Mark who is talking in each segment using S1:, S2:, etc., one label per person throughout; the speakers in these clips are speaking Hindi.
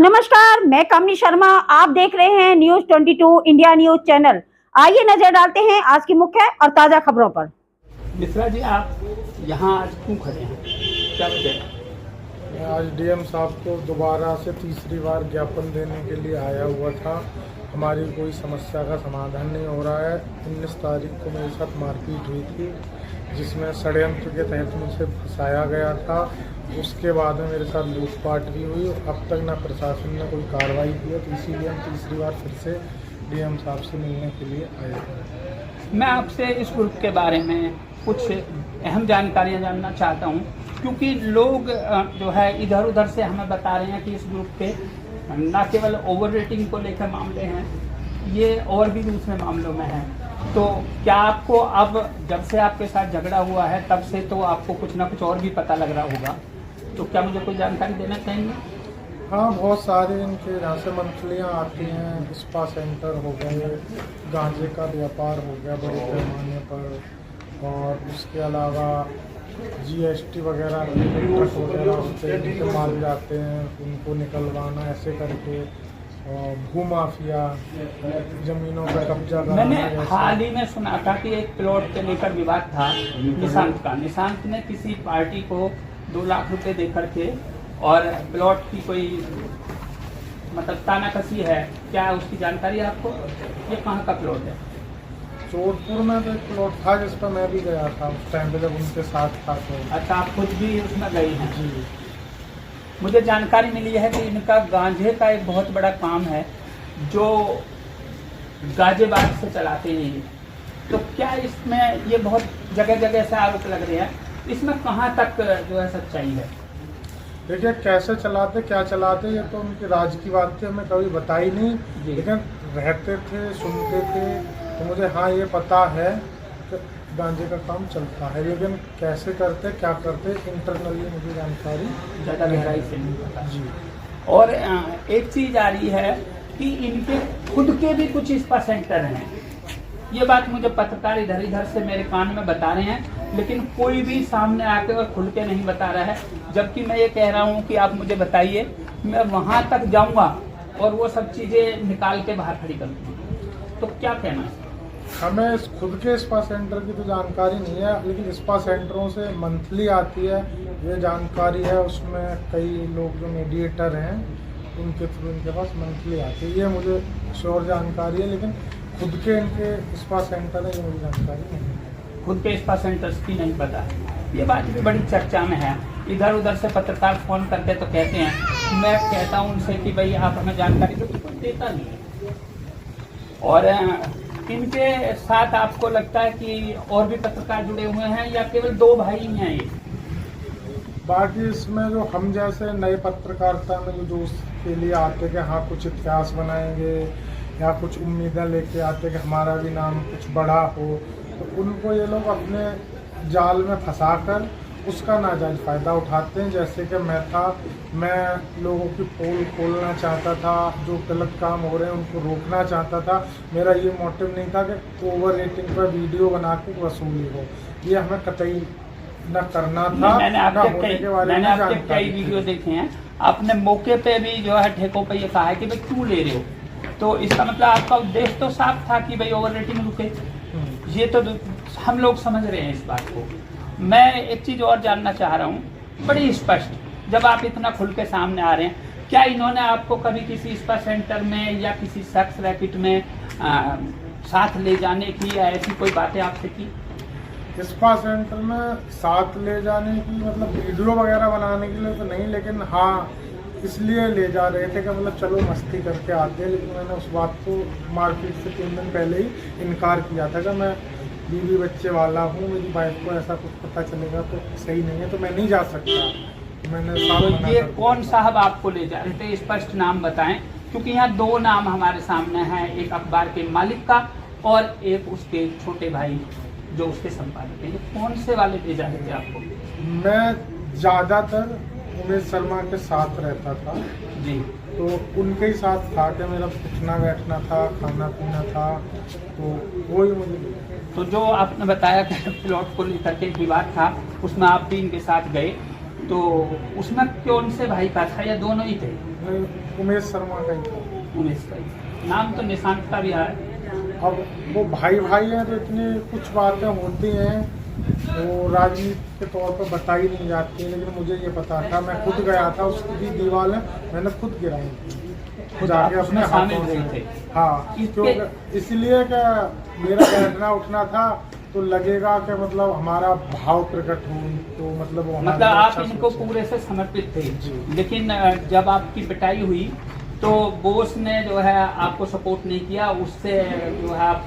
S1: नमस्कार, मैं कामनी शर्मा। आप देख रहे हैं न्यूज 22 इंडिया न्यूज चैनल। आइए नजर डालते हैं आज की मुख्य और ताजा खबरों पर।
S2: मिश्रा जी, आप यहाँ आज क्यों खड़े हैं, क्या वजह?
S3: मैं आज डीएम साहब को दोबारा से तीसरी बार ज्ञापन देने के लिए आया हुआ था। हमारी कोई समस्या का समाधान नहीं हो रहा है। 19 तारीख को मेरे साथ मारपीट हुई थी, जिसमें षड्यंत्र के तहत मुझे फंसाया गया था। उसके बाद में मेरे साथ लूटपाट भी हुई। अब तक ना प्रशासन ने कोई कार्रवाई की है, तो इसीलिए हम तीसरी बार फिर से डीएम साहब से मिलने के लिए आए हैं।
S2: मैं आपसे इस ग्रुप के बारे में कुछ अहम जानकारियाँ जानना चाहता हूँ, क्योंकि लोग जो है इधर उधर से हमें बता रहे हैं कि इस ग्रुप पे न केवल ओवर रेटिंग को लेकर मामले हैं, ये और भी दूसरे मामलों में हैं। तो क्या आपको अब जब से आपके साथ झगड़ा हुआ है तब से तो आपको कुछ ना कुछ और भी पता लग रहा होगा, तो क्या मुझे कोई जानकारी देना चाहेंगे?
S3: हाँ, बहुत सारे इनके यहाँ से मंथलियाँ आती हैं। स्पा सेंटर हो गए, गांजे का व्यापार हो गया बड़े पैमाने पर, और उसके अलावा जीएसटी वगैरह ट्रक वगैरह होते हैं, उनके माल जाते हैं, उनको निकलवाना ऐसे करके, और भूमाफिया, ज़मीनों पर कब्जा करना।
S2: मैंने हाल ही में सुना था कि एक प्लॉट के लेकर विवाद था निशांत ने किसी पार्टी को 2 लाख रुपए देकर के और प्लॉट की कोई मतलब तानाकसी है, क्या उसकी जानकारी है आपको? ये कहाँ का प्लॉट है?
S3: जोधपुर में तो एक प्लॉट था जिस पर मैं भी गया था उस टाइम पे जब उनके साथ था। तो
S2: अच्छा, आप खुद भी उसमें गए हैं?
S3: जी,
S2: मुझे जानकारी मिली है कि इनका गांजे का एक बहुत बड़ा काम है जो गाजियाबाद से चलाते हैं ये। तो क्या इसमें ये बहुत जगह जगह से आरोप लग रहे हैं, इसमें कहाँ तक जो है सच्चाई है?
S3: देखिए, कैसे चलाते क्या चलाते ये तो उनकी राज की बात थी, हमें कभी बताई नहीं। लेकिन रहते थे, सुनते थे, तो मुझे हाँ ये पता है कि गांजे का काम चलता है। लेकिन कैसे करते क्या करते इंटरनली मुझे जानकारी
S2: ज़्यादा गहराई से नहीं पता
S3: जी।
S2: और एक चीज़ आ रही है कि इनके खुद के भी कुछ स्पा सेंटर हैं। ये बात मुझे पत्रकार इधर इधर से मेरे कान में बता रहे हैं, लेकिन कोई भी सामने आके और खुल के नहीं बता रहा है। जबकि मैं ये कह रहा हूँ कि आप मुझे बताइए, मैं वहाँ तक जाऊँगा और वो सब चीज़ें निकाल के बाहर खड़ी कर दूँगा। तो क्या कहना है?
S3: हमें खुद के स्पा सेंटर की तो जानकारी नहीं है, लेकिन स्पा सेंटरों से मंथली आती है ये जानकारी है। उसमें कई लोग जो मीडिएटर हैं उनके थ्रू इनके पास मंथली आती है, ये मुझे श्योर जानकारी है। लेकिन खुद के इनके स्पा सेंटर है ये मुझे जानकारी नहीं है।
S2: खुद के स्पा सेंटर्स की नहीं पता है। ये बात भी बड़ी चर्चा में है। इधर उधर से पत्रकार फोन करते तो कहते हैं, मैं कहता हूँ उनसे कि भाई आप हमें जानकारी दो, तो कोई देता नहीं है। और इनके साथ आपको लगता है कि और भी पत्रकार जुड़े हुए हैं या केवल 2 भाई ही हैं ये?
S3: बाकी इसमें जो हम जैसे नए पत्रकारिता में जो उसके लिए आते कि हाँ कुछ इतिहास बनाएंगे या कुछ उम्मीदें लेके आते कि हमारा भी नाम कुछ बड़ा हो, तो उनको ये लोग अपने जाल में फंसाकर उसका नाजायज फ़ायदा उठाते हैं। जैसे कि मैं लोगों की पोल खोलना चाहता था, जो गलत काम हो रहे हैं उनको रोकना चाहता था। मेरा ये मोटिव नहीं था कि ओवर रेटिंग पर वीडियो बना के वसूली हो, ये हमें कतई न करना था।
S2: मैंने आपके कई वीडियो देखे हैं, आपने मौके पे भी जो है ठेकों पे ये कहा है कि भाई क्यों ले रहे हो, तो इसका मतलब आपका उद्देश्य तो साफ था कि भाई ओवर रेटिंग रुके। ये तो हम लोग समझ रहे हैं इस बात को। मैं एक चीज़ और जानना चाह रहा हूँ बड़ी स्पष्ट, जब आप इतना खुल के सामने आ रहे हैं, क्या इन्होंने आपको कभी किसी स्पा सेंटर में या किसी सेक्स रैकेट में साथ ले जाने की या ऐसी कोई बातें आपसे की?
S3: स्पा सेंटर में साथ ले जाने की मतलब वीडियो वगैरह बनाने के लिए तो नहीं, लेकिन हाँ इसलिए ले जा रहे थे कि मतलब चलो मस्ती करके आते हैं। लेकिन मैंने उस बात को मारपीट से 3 दिन पहले ही इनकार किया था कि मैं बीवी बच्चे वाला हूँ, मेरी वाइफ को ऐसा कुछ पता चलेगा तो सही नहीं है, तो मैं नहीं जा सकता। मैंने
S2: तो ये कौन साहब आपको ले जा रहे थे, स्पष्ट नाम बताएं, क्योंकि यहाँ 2 नाम हमारे सामने हैं, एक अखबार के मालिक का और एक उसके छोटे भाई जो उसके संपादक हैं। कौन से वाले ले जा रहे थे आपको?
S3: मैं ज़्यादातर उमेश शर्मा के साथ रहता था
S2: जी,
S3: तो उनके ही साथ था कि मेरा उठना बैठना था, खाना पीना था, तो वही मुझे।
S2: तो जो आपने बताया कि प्लॉट को लेकर के विवाद था, उसमें आप भी इनके साथ गए, तो उसमें कौन से भाई का था या दोनों ही थे?
S3: नहीं, उमेश शर्मा का ही था।
S2: उमेश का ही। नाम तो निशांत का भी है।
S3: अब वो भाई भाई हैं तो इतनी कुछ बातें होती हैं वो राजनीति के तौर पर बताई नहीं जाती, लेकिन मुझे ये पता था, मैं खुद गया था, उसकी भी दीवार है मैंने खुद गिराई थी जाके अपने हाथों से। हाँ, क्योंकि इसलिए कि मेरा बैठना उठना था तो लगेगा कि मतलब हमारा भाव प्रकट हो, तो मतलब वो
S2: मतलब आप इनको पूरे से समर्पित थे। लेकिन जब आपकी पिटाई हुई तो बोस ने जो है आपको सपोर्ट नहीं किया, उससे जो है आप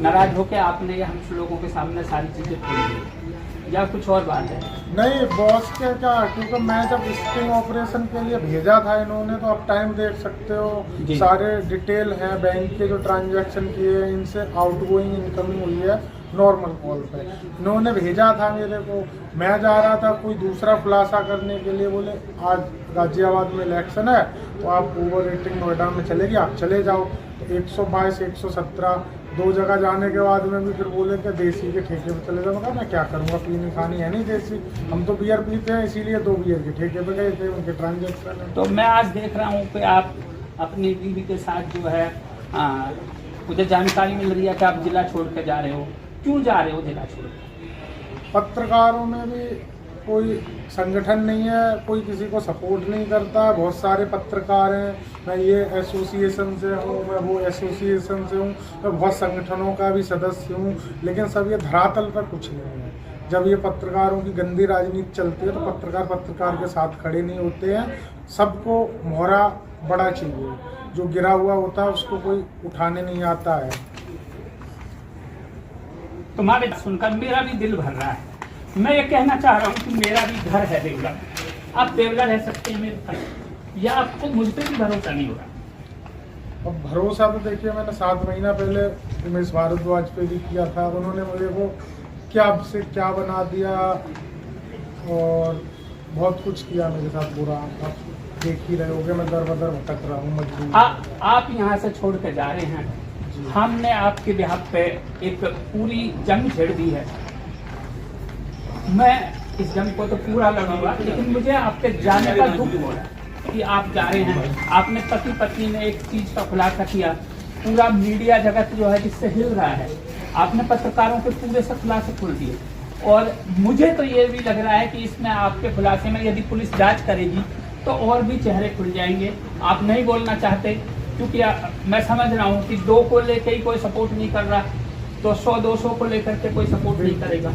S2: नाराज होकर आपने हम लोगों के सामने सारी चीजें खोल दी, या कुछ और बात है?
S3: नहीं, बॉस के क्या, क्योंकि मैं जब स्टिंग ऑपरेशन के लिए भेजा था इन्होंने, तो आप टाइम देख सकते हो, सारे डिटेल हैं बैंक के जो ट्रांजैक्शन किए हैं, इनसे आउटगोइंग इनकमिंग हुई है नॉर्मल कॉल पे। इन्होंने भेजा था मेरे को, मैं जा रहा था कोई दूसरा खुलासा करने के लिए, बोले आज गाजियाबाद में इलेक्शन है तो आप ओवर रेटिंग नोएडा में चलेगी, आप चले जाओ। तो 122 117 दो जगह जाने के बाद में भी फिर बोले कि देसी के ठेके पे चले जाओ। मैं क्या करूँगा, पीनी खानी है नहीं देसी, हम तो बियर पीते हैं, इसीलिए 2 बियर के ठेके पे गए थे, उनके ट्रांजेक्शन है।
S2: तो मैं आज देख रहा हूँ कि आप अपनी बीवी के साथ जो है मुझे जानकारी मिल रही है कि आप जिला छोड़ के जा रहे हो। क्यों जा रहे हो जिला छोड़ के?
S3: पत्रकारों में भी कोई संगठन नहीं है, कोई किसी को सपोर्ट नहीं करता, बहुत सारे पत्रकार हैं, मैं ये एसोसिएशन से हूँ, मैं वो एसोसिएशन से हूँ, मैं बहुत संगठनों का भी सदस्य हूँ, लेकिन सब ये धरातल पर कुछ नहीं है। जब ये पत्रकारों की गंदी राजनीति चलती है तो पत्रकार के साथ खड़े नहीं होते हैं, सबको मोहरा बड़ा चाहिए, जो गिरा हुआ होता है उसको कोई उठाने नहीं आता है।
S2: तुम्हारे सुनकर मेरा भी दिल भर रहा है। मैं ये कहना चाह रहा हूँ कि मेरा भी घर है देवला, आप देवला रह सकते हैं मेरे घर, या आपको मुझ पर भी भरोसा नहीं हो रहा?
S3: अब भरोसा तो देखिए, मैंने 7 महीना पहले उमेश भारद्वाज पे भी किया था, उन्होंने मुझे वो क्या से क्या बना दिया और बहुत कुछ किया मेरे साथ बुरा। आप देख ही रहे होगे, मैं दर बदर भटक रहा हूँ मजबूर।
S2: आप यहाँ से छोड़ के जा रहे हैं, हमने आपके बिहाफ पे एक पूरी जंग छेड़ दी है। मैं इस जंग को तो पूरा लड़ूंगा, लेकिन मुझे आपके जाने का दुख हो रहा है कि आप जा रहे हैं। आपने पति पत्नी ने एक चीज का खुलासा किया, पूरा मीडिया जगत जो है जिससे हिल रहा है, आपने पत्रकारों के पूरे से खुलासे खोल दिए। और मुझे तो ये भी लग रहा है कि इसमें आपके खुलासे में यदि पुलिस जांच करेगी तो और भी चेहरे खुल जाएंगे। आप नहीं बोलना चाहते क्योंकि मैं समझ रहा हूँ कि 2 को लेकर ही कोई सपोर्ट नहीं कर रहा, तो 100-200 को लेकर के कोई सपोर्ट नहीं करेगा।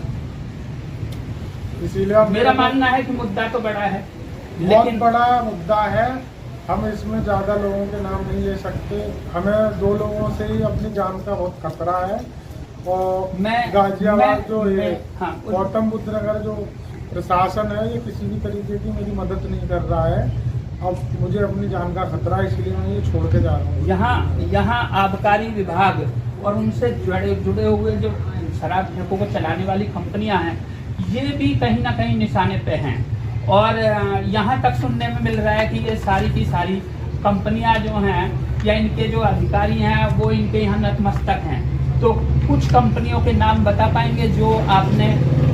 S3: इसीलिए
S2: मेरा मानना है कि मुद्दा तो बड़ा है,
S3: बहुत बड़ा मुद्दा है, हम इसमें ज़्यादा लोगों के नाम नहीं ले सकते, हमें 2 लोगों से ही अपनी जान का बहुत खतरा है। और गाजियाबाद जो है, गौतम बुद्ध नगर जो प्रशासन है, ये किसी भी तरीके की मेरी मदद नहीं कर रहा है। अब मुझे अपनी जान का खतरा है, इसलिए मैं ये छोड़ के जा रहा हूँ।
S2: यहाँ आबकारी विभाग और उनसे जुड़े हुए जो शराब ठेकों को चलाने वाली कंपनियां हैं, ये भी कहीं ना कहीं निशाने पे हैं। और यहाँ तक सुनने में मिल रहा है कि ये सारी की सारी कंपनियां जो हैं या इनके जो अधिकारी हैं वो इनके यहाँ नतमस्तक हैं। तो कुछ कंपनियों के नाम बता पाएंगे जो आपने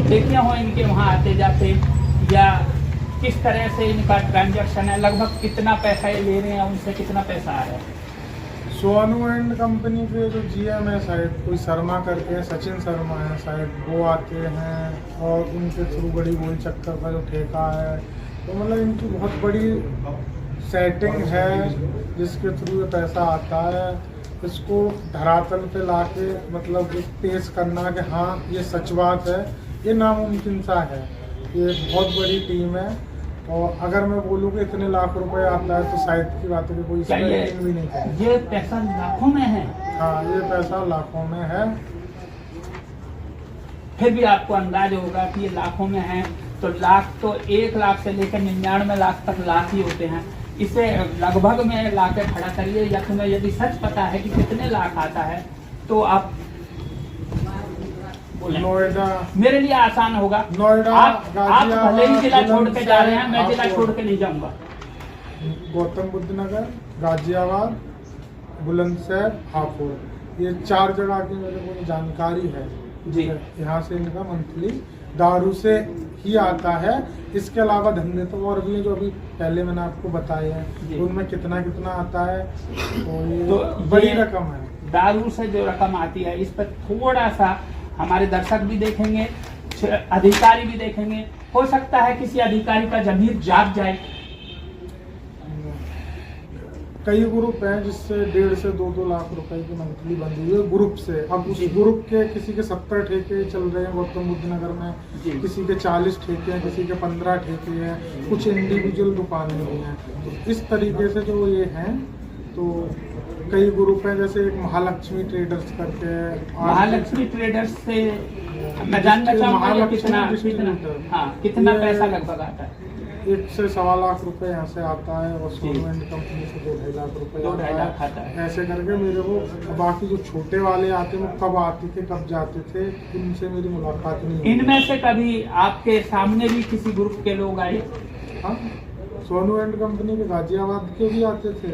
S2: देखे हो इनके वहाँ आते जाते, या किस तरह से इनका ट्रांजैक्शन है, लगभग कितना पैसा ये ले रहे हैं, उनसे कितना पैसा आ रहा है?
S3: सोनू एंड कंपनी के जो जीएम है शायद कोई शर्मा करके है, सचिन शर्मा है शायद, वो आते हैं और उनके थ्रू बड़ी गोल चक्कर का जो ठेका है, तो मतलब इनकी बहुत बड़ी सेटिंग है जिसके थ्रू ये पैसा आता है। इसको धरातल पे लाके मतलब पेश करना कि हाँ ये सच बात है, ये नामुमकिन सा है। ये बहुत बड़ी टीम है, और अगर मैं बोलूँ कि इतने लाख रुपए आता है तो शायद की बात है, कोई इसमें भी नहीं करे।
S2: ये पैसा लाखों में है?
S3: हाँ, ये पैसा लाखों में है।
S2: फिर भी आपको अंदाज होगा कि ये लाखों में है, तो लाख तो 1 लाख से लेकर 99 लाख तक लाख ही होते हैं। इसे लगभग में लाके खड़ा करिए, या तुम्हें यदि सच पता है कि कितने लाख आता है तो आप
S3: नोएडा
S2: मेरे लिए आसान होगा।
S3: नोएडा,
S2: आप भले ही जिला छोड़ के जा रहे हैं, मैं जिला छोड़ के नहीं जाऊंगा।
S3: गौतम बुद्ध नगर, गाजियाबाद, बुलंदशहर, हापुड़, ये 4 जगह की मेरे को जानकारी है।
S2: जी।
S3: यहाँ से इनका मंथली दारू से ही आता है। इसके अलावा धंधे तो और भी हैं जो अभी पहले मैंने आपको बताए
S2: जी।
S3: हैं, उनमें कितना कितना आता है तो ये
S2: तो
S3: बड़ी
S2: ये
S3: रकम है।
S2: दारू से जो रकम आती है इस पर थोड़ा सा हमारे दर्शक भी देखेंगे, अधिकारी भी देखेंगे, हो सकता है किसी अधिकारी का जमीर जाग जाए।
S3: कई ग्रुप हैं जिससे 1.5 से 2 लाख रुपए की मंथली बंदी हुई है ग्रुप से। अब उस
S2: जी।
S3: ग्रुप के किसी के 70 ठेके चल रहे हैं गौतम बुद्ध नगर में,
S2: जी।
S3: किसी के 40 ठेके हैं, किसी के 15 ठेके हैं, कुछ इंडिविजुअल दुकानें भी हैं। तो इस तरीके से जो ये हैं तो कई ग्रुप हैं, जैसे एक महालक्ष्मी ट्रेडर्स करके है।
S2: महालक्ष्मी ट्रेडर्स से मैं जानना चाहूंगा ये कितना
S3: ये
S2: पैसा लगभग आता है?
S3: 1 से 1.25 लाख रुपए यहाँ से आता है और सोलवेंट कंपनी से 2-2.5 लाख रुपए
S2: 2-2.5 लाख आता है।
S3: ऐसे करके मेरे को बाकी जो छोटे वाले आते वो कब आते थे कब जाते थे इनसे मेरी मुलाकात नहीं हुई।
S2: इनमें से कभी आपके सामने भी किसी ग्रुप के लोग आए?
S3: हाँ, सोनू एंड कंपनी के गाजियाबाद के भी आते थे,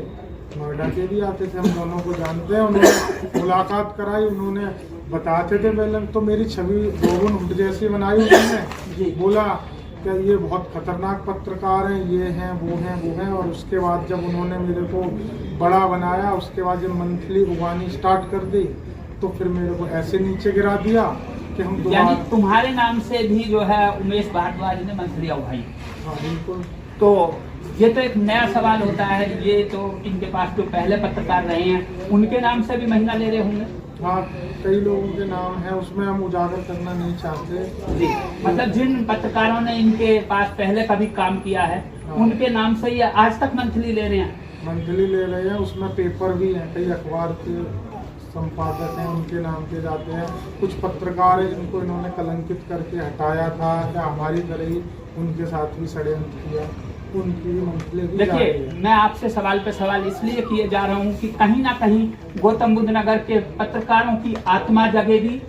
S3: नोएडा के भी आते थे, हम दोनों को जानते हैं। उन्होंने मुलाकात कराई, उन्होंने बताते थे पहले तो मेरी छवि रोगन हुड जैसी बनाई उन्होंने। बोला क्या ये बहुत खतरनाक पत्रकार हैं, ये हैं वो हैं वो हैं। और उसके बाद जब उन्होंने मेरे को बड़ा बनाया, उसके बाद जब मंथली उगानी स्टार्ट कर दी तो फिर मेरे को ऐसे नीचे गिरा दिया कि हम
S2: यानी तुम्हारे नाम से भी जो है उमेश भारद्वाज ने मंथली उगाई।
S3: हाँ बिल्कुल।
S2: तो ये तो एक नया सवाल होता है, ये तो इनके पास जो पहले पत्रकार रहे हैं उनके नाम से भी महीना ले रहे होंगे?
S3: हाँ, कई लोगों के नाम है, उसमें हम उजागर करना नहीं चाहते।
S2: जी, मतलब जिन पत्रकारों ने इनके पास पहले कभी काम किया है
S3: हाँ।
S2: उनके नाम से ये आज तक मंथली ले रहे हैं?
S3: मंथली ले रहे हैं, उसमें पेपर भी हैं, कई अखबार के संपादक हैं उनके नाम के जाते हैं। कुछ पत्रकार हैं जिनको इन्होंने कलंकित करके हटाया था या हमारी तरह ही उनके साथ भी षड्यंत्र किया, उनकी भी मंथली भी जा रही
S2: देखिए,
S3: है।
S2: मैं आपसे सवाल पे सवाल इसलिए किए जा रहा हूँ कि कहीं ना कहीं गौतम बुद्ध नगर के पत्रकारों की आत्मा जगेगी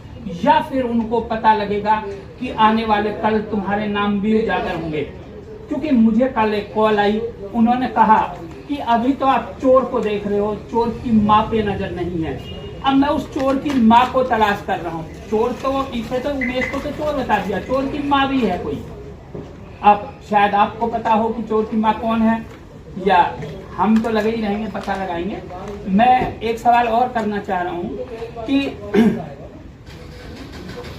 S2: या फिर उनको पता लगेगा कि आने वाले कल तुम्हारे नाम भी उजागर होंगे। क्योंकि मुझे कल एक कॉल आई, उन्होंने कहा कि अभी तो आप चोर को देख रहे हो, चोर की माँ पे नजर नहीं है। अब मैं उस चोर की माँ को तलाश कर रहा हूँ। चोर तो पीछे तो उमेश को तो चोर बता दिया, चोर की माँ भी है कोई। अब शायद आपको पता हो कि चोर की माँ कौन है, या हम तो लगे ही रहेंगे, पता लगाएंगे। मैं एक सवाल और करना चाह रहा हूँ कि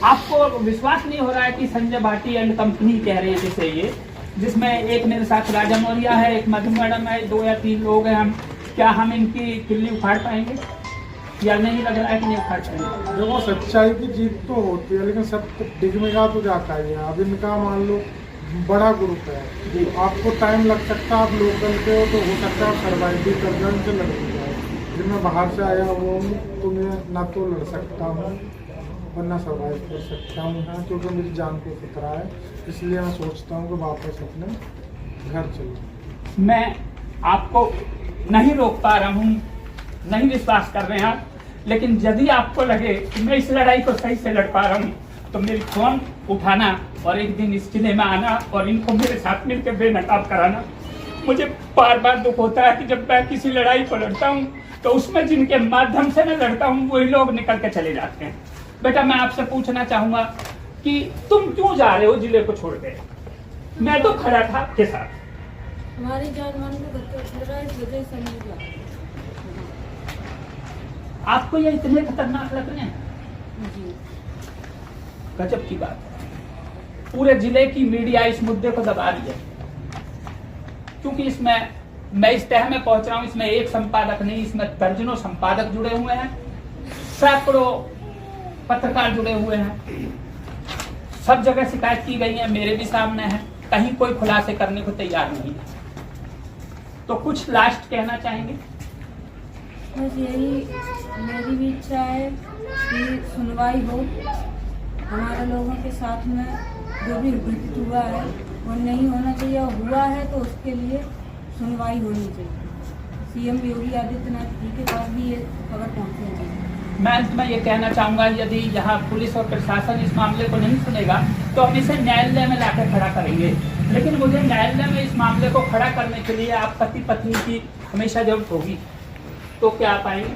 S2: आपको विश्वास नहीं हो रहा है कि संजय भाटी एंड कंपनी कह रहे हैं जैसे ये, जिसमें एक मेरे साथ राजा मौर्य है, एक मधु मैडम है, 2 या 3 लोग हैं हम, क्या हम इनकी किल्ली उखाड़ पाएंगे या नहीं लग रहा है कि नहीं उखाड़ पाएंगे?
S3: देखो, सच्चाई की जीत तो होती है लेकिन सत्य डिगमिगा तो जाता ही है। अब इनका मान लो बड़ा ग्रुप है, तो आपको टाइम लग सकता है, आप लोकल पे हो तो हो सकता है आप सर्वाइव भी कर जाए, उनसे लड़ भी जाए। जब मैं बाहर से आया हुआ हूँ तो मैं ना तो लड़ सकता हूँ और ना सर्वाइव कर सकता हूँ, क्योंकि मेरी जान को खतरा है। इसलिए मैं सोचता हूँ कि वापस अपने घर चलूँ।
S2: मैं आपको नहीं रोक पा रहा हूँ, नहीं विश्वास कर रहे हैं, लेकिन यदि आपको लगे कि मैं इस लड़ाई को सही से लड़ पा रहा हूँ तो मेरी फोन उठाना और एक दिन इस किले में आना और इनको मेरे साथ मिलकर बेनकाब कराना। मुझे बार बार दुख होता है कि जब मैं किसी लड़ाई को लड़ता हूँ तो उसमें जिनके माध्यम से मैं लड़ता हूँ वही लोग निकल के चले जाते हैं। बेटा, मैं आपसे पूछना चाहूंगा कि तुम क्यों जा रहे हो जिले को छोड़ के? मैं तो खड़ा था आपके साथ।
S4: हमारी जान मान को खतरा है, इस वजह से हम निकला।
S2: आपको ये इतने खतरनाक लग रहे हैं?
S4: जी।
S2: गजब की बात है। पूरे जिले की मीडिया इस मुद्दे को दबा रही है, क्योंकि इसमें मैं इस तह में पहुंच रहा हूं, इसमें एक संपादक नहीं, इसमें दर्जनों संपादक जुड़े हुए हैं, सैकड़ों पत्रकार जुड़े हुए हैं। सब जगह शिकायत की गई है, मेरे भी सामने है, कहीं कोई खुलासे करने को तैयार नहीं है। तो कुछ लास्ट कहना चाहेंगे?
S4: बस यही मेरी भी इच्छा है कि सुनवाई हो, हमारे लोगों के साथ में जो भी घटित हुआ है वो नहीं होना चाहिए, हुआ है तो उसके लिए सुनवाई होनी चाहिए। सीएम योगी आदित्यनाथ जी के पास भी ये खबर पहुंचनी चाहिए।
S2: मैं अंत में ये कहना चाहूंगा, यदि यहाँ पुलिस और प्रशासन इस मामले को नहीं सुनेगा तो हम इसे न्यायालय में लाकर खड़ा करेंगे। लेकिन मुझे न्यायालय में इस मामले को खड़ा करने के लिए आप पति पत्नी की हमेशा जरूरत होगी, तो क्या आप आएंगे?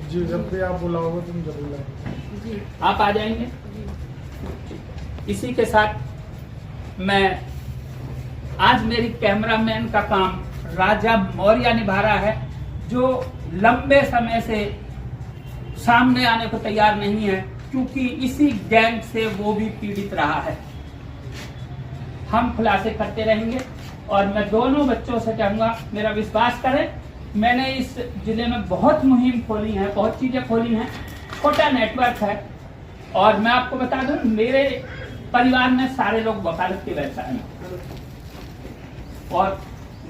S3: जी, जब भी आप बुलाओगे तुम जरूर आएंगे।
S4: जी
S2: आप आ जाएंगे।
S4: जी।
S2: इसी के साथ मैं आज मेरी कैमरामैन का काम राजा मौर्य निभा रहा है, जो लंबे समय से सामने आने को तैयार नहीं है, क्योंकि इसी गैंग से वो भी पीड़ित रहा है। हम खुलासे करते रहेंगे और मैं दोनों बच्चों से कहूंगा मेरा विश्वास करें। मैंने इस जिले में बहुत मुहिम खोली है, बहुत चीजें खोली हैं, छोटा नेटवर्क है। और मैं आपको बता दूं, मेरे परिवार में सारे लोग वकालत के व्यवसाय में, और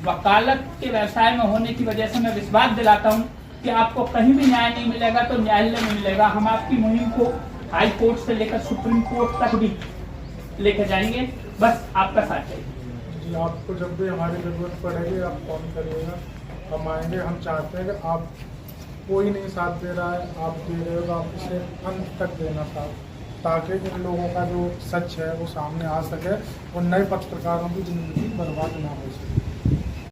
S2: वकालत के व्यवसाय में होने की वजह से मैं विश्वास दिलाता हूं कि आपको कहीं भी न्याय नहीं मिलेगा तो न्यायालय में मिलेगा। हम आपकी मुहिम को हाई कोर्ट से लेकर सुप्रीम कोर्ट तक भी लेकर जाएंगे, बस आपका साथ चाहिए।
S3: जी, आपको जब भी हमारी जरूरत पड़ेगी आप फोन करिएगा, हम आएंगे। हम चाहते हैं कि आप, कोई नहीं साथ दे रहा है, आप दे रहे हो तो आप इसे अंत तक देना साथ, ताकि इन लोगों का जो सच है वो सामने आ सके और नए पत्रकारों की जिंदगी बर्बाद ना हो सके।